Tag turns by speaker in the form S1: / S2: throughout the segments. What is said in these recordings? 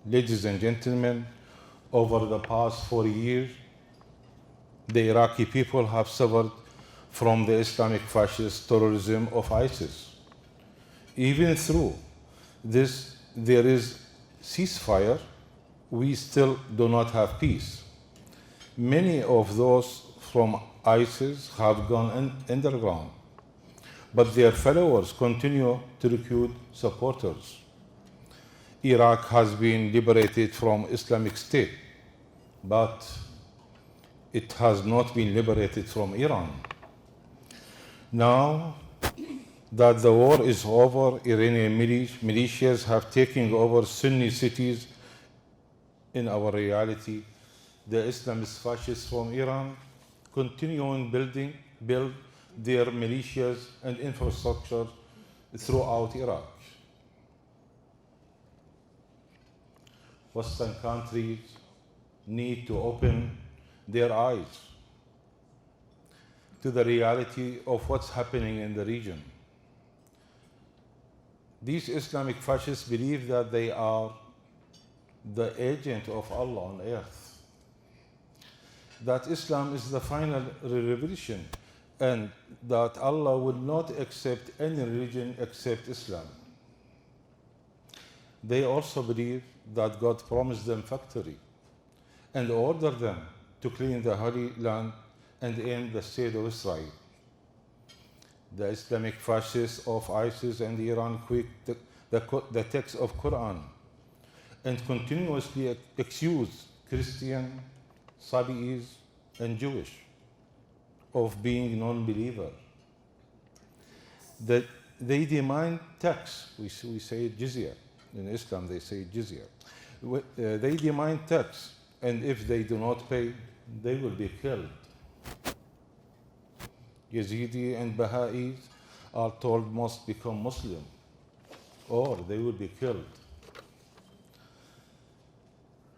S1: Ladies and gentlemen, over the past 4 years, the Iraqi people have suffered from the Islamic fascist terrorism of ISIS. Even through this, there is ceasefire, we still do not have peace. Many of those from ISIS have gone underground, but their followers continue to recruit supporters. Iraq has been liberated from Islamic State, but it has not been liberated from Iran. Now that the war is over, Iranian militias have taken over Sunni cities. In our reality, the Islamist fascists from Iran continue on build their militias and infrastructure throughout Iraq. Western countries need to open their eyes to the reality of what's happening in the region. These Islamic fascists believe that they are the agent of Allah on earth, that Islam is the final revelation, and that Allah will not accept any religion except Islam. They also believe that God promised them victory and ordered them to clean the Holy Land and end the state of Israel. The Islamic fascists of ISIS and Iran quote the text of Quran and continuously accuse Christian, Sabi'is, and Jewish of being non-believer. That they demand tax. We say jizya. In Islam, they say jizya. They demand tax, and if they do not pay, they will be killed. Yazidi and Baha'is are told must become Muslim, or they will be killed.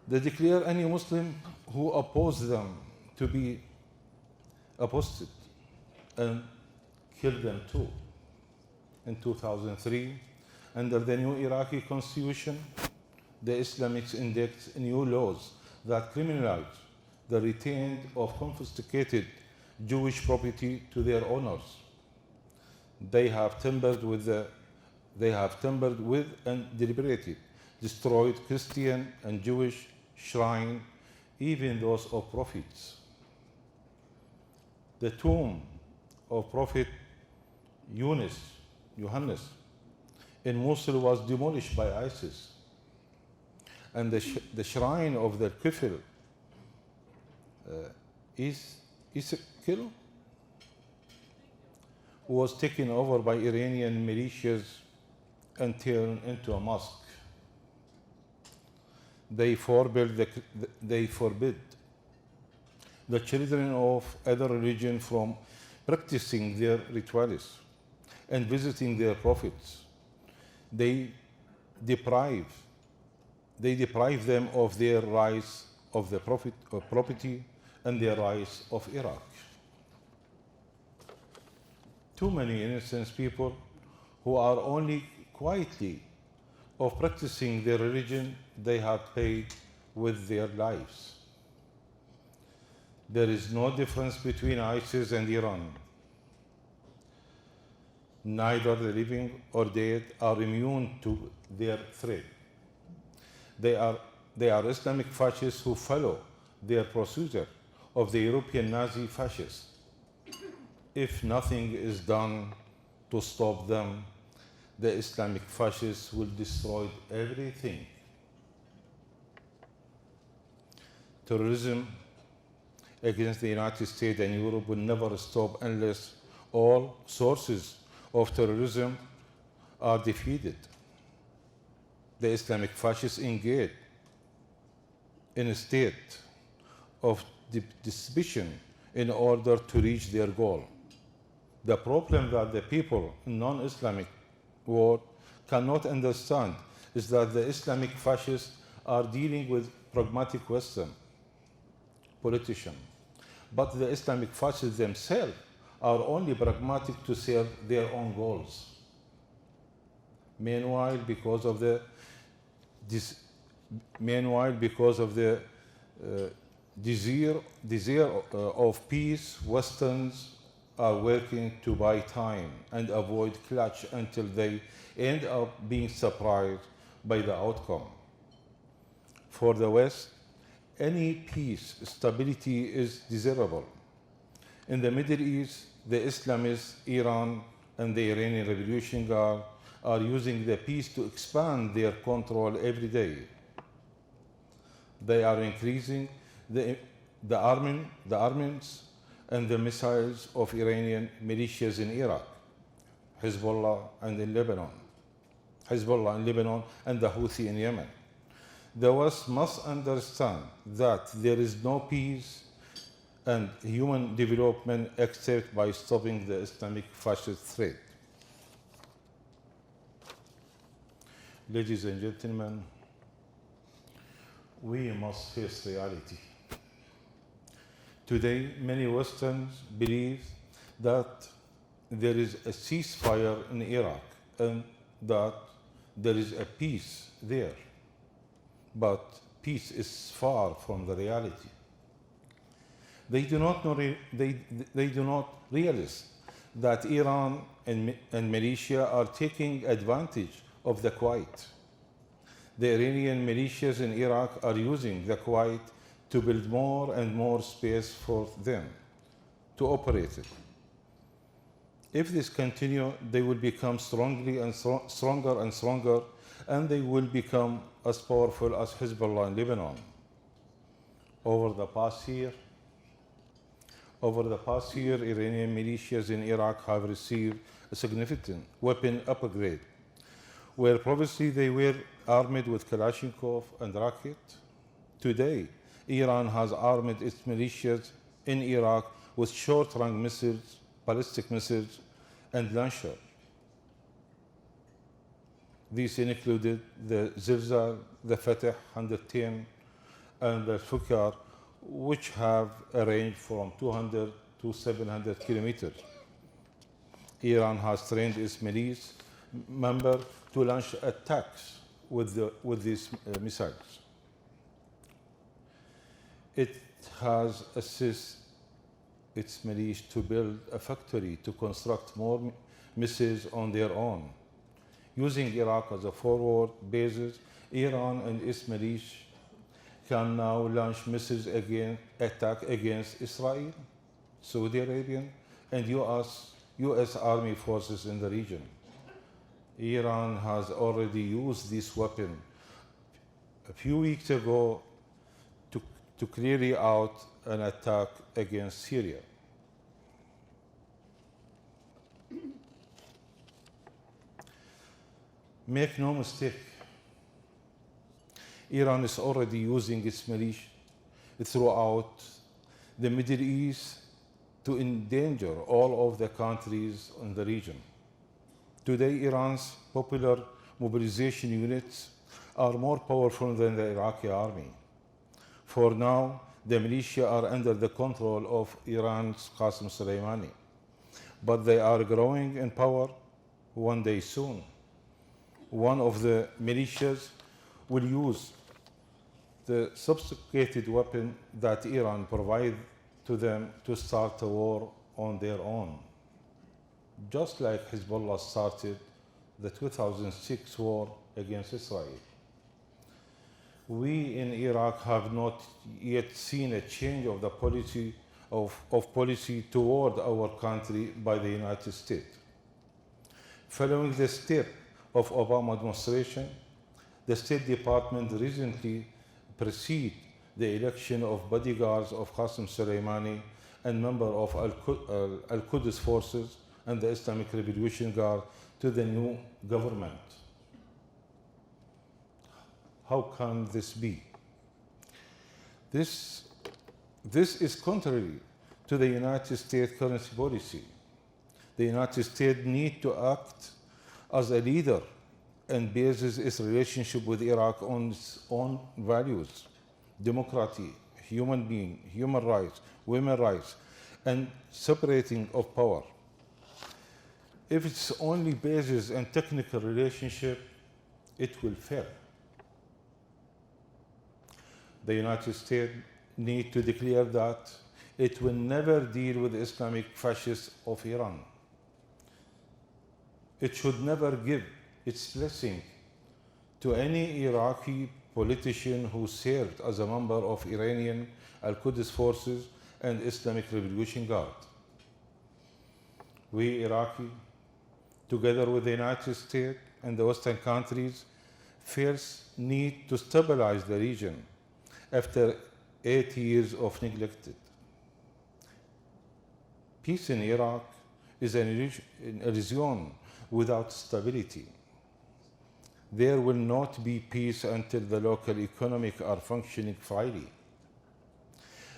S1: They declare any Muslim who opposes them to be apostate and kill them too. In 2003, under the new Iraqi constitution, the Islamics indexed new laws that criminalize the return of confiscated Jewish property to their owners. They have tampered with and deliberately destroyed Christian and Jewish shrines, even those of prophets. The tomb of Prophet Johannes in Mosul was demolished by ISIS, and the shrine of the Kifl Iskil was taken over by Iranian militias and turned into a mosque. They forbid the children of other religions from practicing their rituals and visiting their prophets. They deprive them of their rights of the property and their rights of Iraq. Too many innocent people who are only quietly of practicing their religion, they have paid with their lives. There is no difference between ISIS and Iran. Neither the living or dead are immune to their threat. They are Islamic fascists who follow their procedure of the European Nazi fascists. If nothing is done to stop them, the Islamic fascists will destroy everything. Terrorism against the United States and Europe will never stop unless all sources of terrorism are defeated. The Islamic fascists engage in a state of suspicion in order to reach their goal. The problem that the people in non-Islamic world cannot understand is that the Islamic fascists are dealing with pragmatic Western politicians. But the Islamic fascists themselves are only pragmatic to serve their own goals. Meanwhile, because of the Meanwhile, because of the desire of peace, Westerns are working to buy time and avoid clash until they end up being surprised by the outcome. For the West, any peace, stability is desirable. In the Middle East, the Islamists, Iran, and the Iranian Revolution Guard are using the peace to expand their control every day. They are increasing the armaments and the missiles of Iranian militias in Iraq, Hezbollah in Lebanon, and the Houthi in Yemen. The West must understand that there is no peace and human development except by stopping the Islamic fascist threat. Ladies and gentlemen, we must face reality. Today, many Westerns believe that there is a ceasefire in Iraq and that there is a peace there. But peace is far from the reality. They do not realize that Iran and Malaysia are taking advantage of the Kuwait. The Iranian militias in Iraq are using the Kuwait to build more and more space for them to operate it. If this continues, they will become stronger and stronger, and they will become as powerful as Hezbollah in Lebanon. Over the past year, Iranian militias in Iraq have received a significant weapon upgrade, where previously they were armed with Kalashnikov and rockets. Today, Iran has armed its militias in Iraq with short-range missiles, ballistic missiles, and launchers. These included the Zilzal, the Fateh 110, and the Fukar, which have a range from 200 to 700 kilometers. Iran has trained its militia members to launch attacks with these missiles. It has assisted its militia to build a factory to construct more missiles on their own. Using Iraq as a forward basis, Iran and its militia can now launch missiles attack against Israel, Saudi Arabia, and US Army forces in the region. Iran has already used this weapon a few weeks ago to carry out an attack against Syria. Make no mistake, Iran is already using its militia throughout the Middle East to endanger all of the countries in the region. Today, Iran's popular mobilization units are more powerful than the Iraqi army. For now, the militia are under the control of Iran's Qasem Soleimani, but they are growing in power one day soon. One of the militias will use the sophisticated weapon that Iran provides to them to start a war on their own, just like Hezbollah started the 2006 war against Israel. We in Iraq have not yet seen a change of the policy toward our country by the United States. Following the step of Obama administration, the State Department recently preceded the election of bodyguards of Qasem Soleimani and members of Al-Quds forces and the Islamic Revolution Guard to the new government. How can this be? This is contrary to the United States currency policy. The United States needs to act as a leader and bases its relationship with Iraq on its own values: democracy, human rights, women's rights, and separating of power. If it's only basis and technical relationship, it will fail. The United States need to declare that it will never deal with the Islamic fascists of Iran. It should never give its blessing to any Iraqi politician who served as a member of Iranian Al-Quds forces and Islamic Revolution Guard. We Iraqi, together with the United States and the Western countries, first need to stabilize the region after 8 years of neglect. Peace in Iraq is an illusion without stability. There will not be peace until the local economic are functioning freely.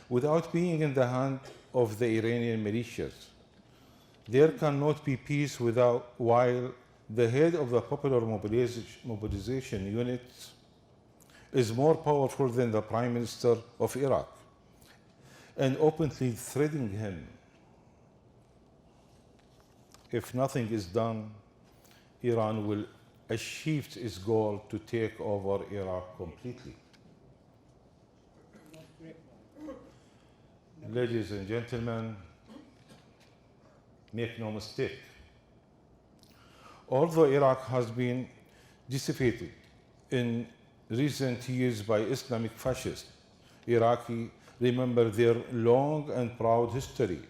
S1: Without being in the hand of the Iranian militias, there cannot be peace while the head of the popular mobilization units is more powerful than the Prime Minister of Iraq and openly threatening him. If nothing is done, Iran will achieve its goal to take over Iraq completely. Ladies and gentlemen, make no mistake. Although Iraq has been dissipated in recent years by Islamic fascists, Iraqi remember their long and proud history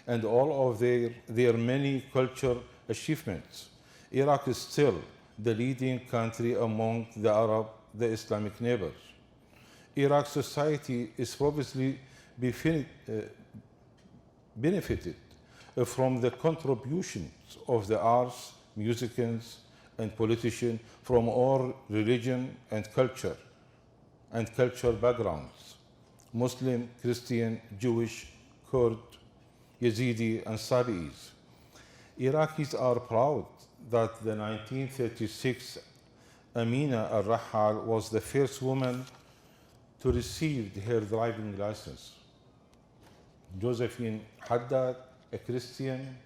S1: and all of their many cultural achievements. Iraq is still the leading country among the Islamic neighbors. Iraq's society is obviously benefited from the contributions of the arts, musicians, and politicians from all religion and culture backgrounds: Muslim, Christian, Jewish, Kurd, Yazidi, and Sabi'is. Iraqis are proud that the 1936 Amina Al-Rahal was the first woman to receive her driving license. Josephine Haddad, a Christian,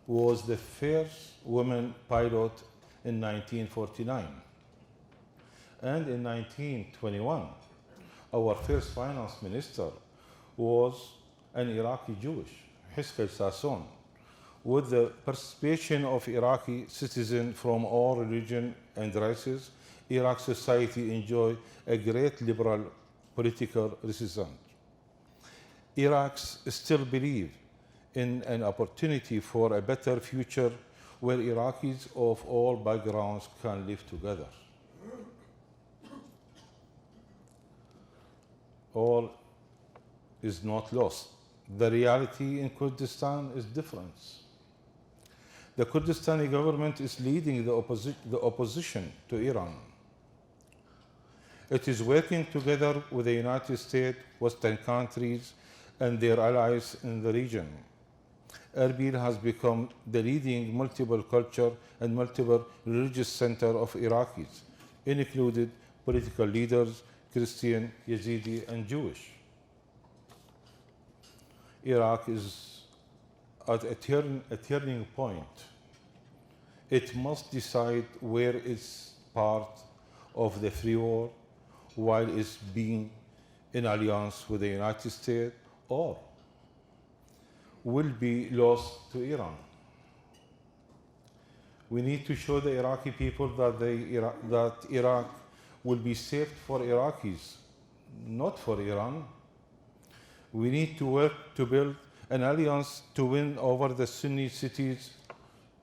S1: was the first woman pilot in 1949. And in 1921, our first finance minister was an Iraqi Jewish, Hiskal Sasson. With the participation of Iraqi citizens from all religions and races, Iraq society enjoyed a great liberal political resistance. Iraqis still believe in an opportunity for a better future where Iraqis of all backgrounds can live together. All is not lost. The reality in Kurdistan is different. The Kurdistani government is leading the opposition to Iran. It is working together with the United States, Western countries, and their allies in the region. Erbil has become the leading multiple culture and multiple religious center of Iraqis, including political leaders, Christian, Yazidi, and Jewish. Iraq is at a turning point. It must decide where it's part of the free world while it's being in alliance with the United States, or will be lost to Iran. We need to show the Iraqi people that Iraq will be safe for Iraqis, not for Iran. We need to work to build an alliance to win over the Sunni cities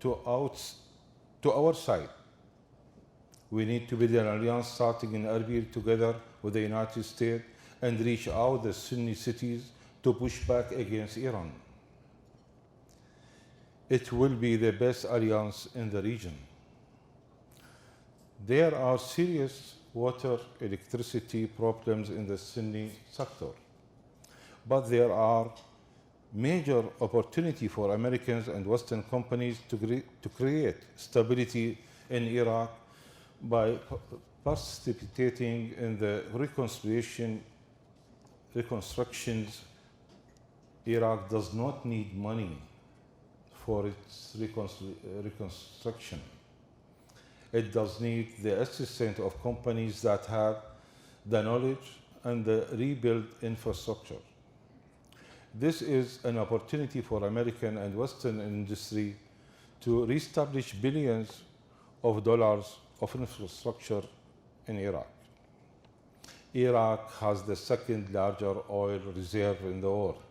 S1: to our side. We need to build an alliance starting in Erbil together with the United States and reach out the Sunni cities to push back against Iran. It will be the best alliance in the region. There are serious water, electricity problems in the Sunni sector, but there are major opportunity for Americans and Western companies to create stability in Iraq by participating in the reconstructions. Iraq does not need money for its reconstruction. It does need the assistance of companies that have the knowledge and the rebuild infrastructure. This is an opportunity for American and Western industry to reestablish billions of dollars of infrastructure in Iraq. Iraq has the second largest oil reserve in the world.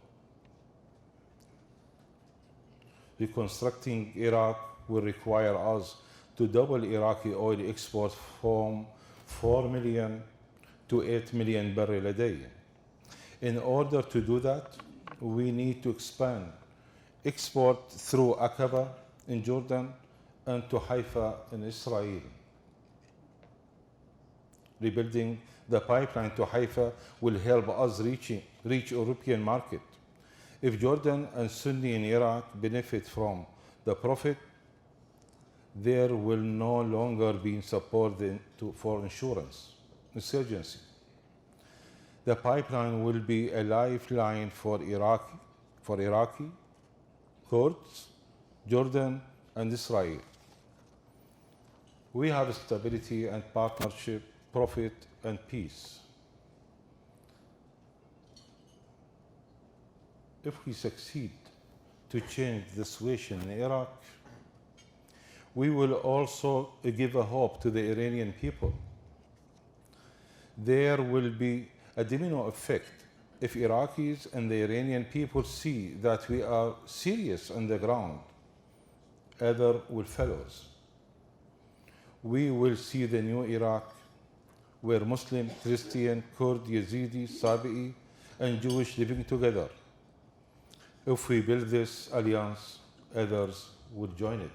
S1: Reconstructing Iraq will require us to double Iraqi oil exports from 4 million to 8 million barrels a day. In order to do that, we need to expand export through Aqaba in Jordan and to Haifa in Israel. Rebuilding the pipeline to Haifa will help us reach European market. If Jordan and Sunni in Iraq benefit from the profit, there will no longer be support for insurgency. The pipeline will be a lifeline for Iraqi, Kurds, Jordan, and Israel. We have stability and partnership, profit, and peace. If we succeed to change the situation in Iraq, we will also give a hope to the Iranian people. There will be a domino effect if Iraqis and the Iranian people see that we are serious on the ground. Others will follow us. We will see the new Iraq where Muslim, Christian, Kurd, Yazidi, Sabi'i, and Jewish living together. If we build this alliance, others will join it.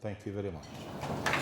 S1: Thank you very much.